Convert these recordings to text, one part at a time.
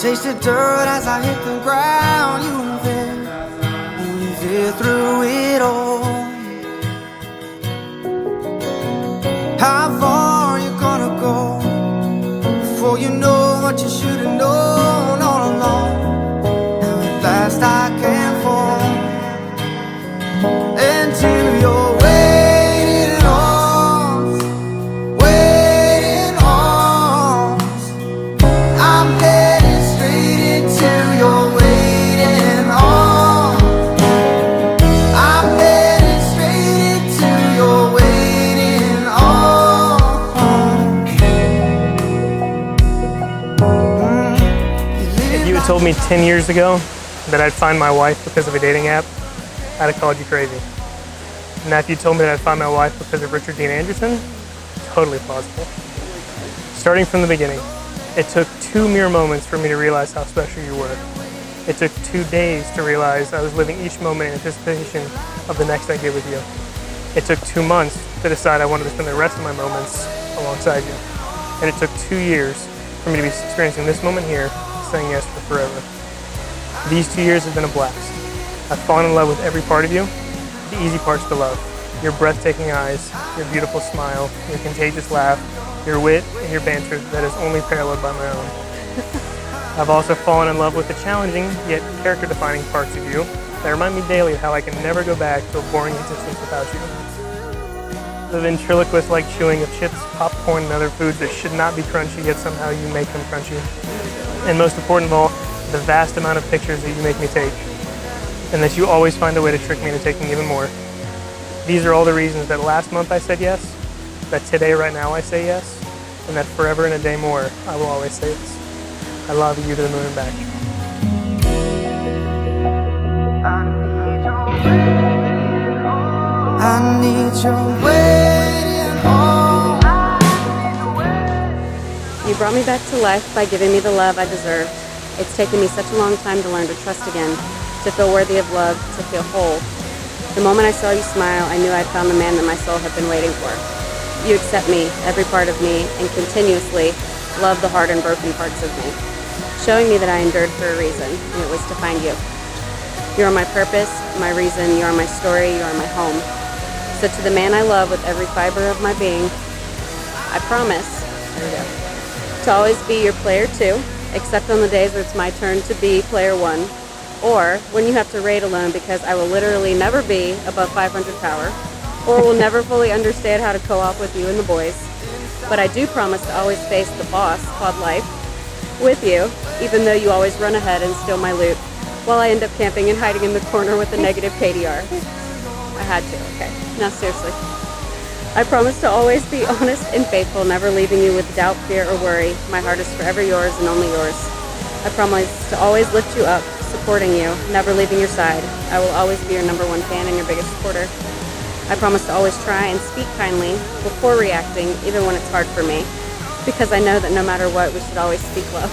Taste the dirt as I hit the ground. You'll veer through it all. How far you gonna go before you know what you should have known all along? Now at last I can fall into your waiting arms, waiting arms. I'm headed straight into your waiting arms. I'm headed straight into your waiting arms. If you had told me 10 years ago that I'd find my wife because of a dating app, I'd have called you crazy. Now if you told me that I'd find my wife because of Richard Dean Anderson, totally plausible. Starting from the beginning, it took 2 mere moments for me to realize how special you were. It took 2 days to realize I was living each moment in anticipation of the next I get with you. It took 2 months to decide I wanted to spend the rest of my moments alongside you. And it took 2 years for me to be experiencing this moment here, saying yes for forever. These 2 years have been a blast. I've fallen in love with every part of you. The easy part's to love. Your breathtaking eyes, your beautiful smile, your contagious laugh, your wit, and your banter that is only paralleled by my own. I've also fallen in love with the challenging, yet character-defining parts of you that remind me daily of how I can never go back to a boring existence without you. The ventriloquist-like chewing of chips, popcorn, and other foods that should not be crunchy, yet somehow you make them crunchy. And most important of all, the vast amount of pictures that you make me take, and that you always find a way to trick me into taking even more. These are all the reasons that last month I said yes, that today, right now, I say yes, and that forever and a day more, I will always say yes. I love you to the moon and back. I need your waiting arms. You brought me back to life by giving me the love I deserved. It's taken me such a long time to learn to trust again, to feel worthy of love, to feel whole. The moment I saw you smile, I knew I'd found the man that my soul had been waiting for. You accept me, every part of me, and continuously love the hard and broken parts of me, showing me that I endured for a reason, and it was to find you. You are my purpose, my reason, you are my story, you are my home. So to the man I love with every fiber of my being, I promise, to always be your player 2, except on the days where it's my turn to be player 1, or when you have to raid alone, because I will literally never be above 500 power, or will never fully understand how to co-op with you and the boys. But I do promise to always face the boss called life with you, even though you always run ahead and steal my loot, while I end up camping and hiding in the corner with a negative KDR. I had to, okay. Now seriously. I promise to always be honest and faithful, never leaving you with doubt, fear, or worry. My heart is forever yours and only yours. I promise to always lift you up, supporting you, never leaving your side. I will always be your #1 fan and your biggest supporter. I promise to always try and speak kindly before reacting, even when it's hard for me, because I know that no matter what, we should always speak love.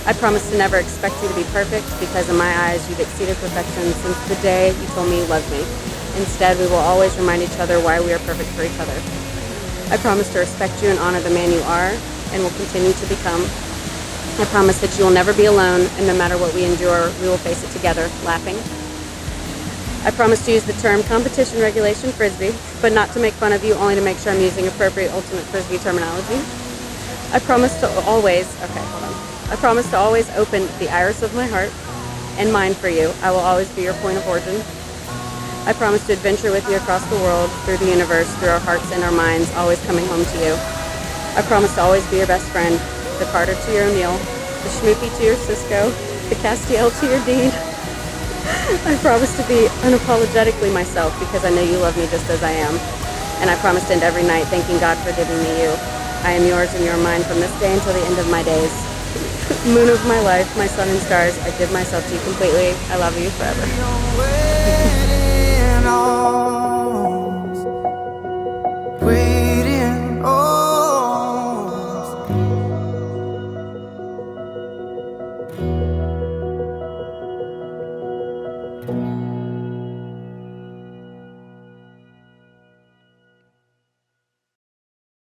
I promise to never expect you to be perfect, because in my eyes, you've exceeded perfection since the day you told me you loved me. Instead, we will always remind each other why we are perfect for each other. I promise to respect you and honor the man you are and will continue to become. I promise that you will never be alone, and no matter what we endure, we will face it together, laughing. I promise to use the term competition regulation frisbee, but not to make fun of you, only to make sure I'm using appropriate ultimate frisbee terminology. I promise to always, I promise to always open the iris of my heart and mind for you. I will always be your point of origin. I promise to adventure with you across the world, through the universe, through our hearts and our minds, always coming home to you. I promise to always be your best friend, the Carter to your O'Neill, the Schmoopy to your Cisco, the Castiel to your Dean. I promise to be unapologetically myself, because I know you love me just as I am. And I promise to end every night thanking God for giving me you. I am yours and you are mine from this day until the end of my days. Moon of my life, my sun and stars, I give myself to you completely. I love you forever. Waiting arms.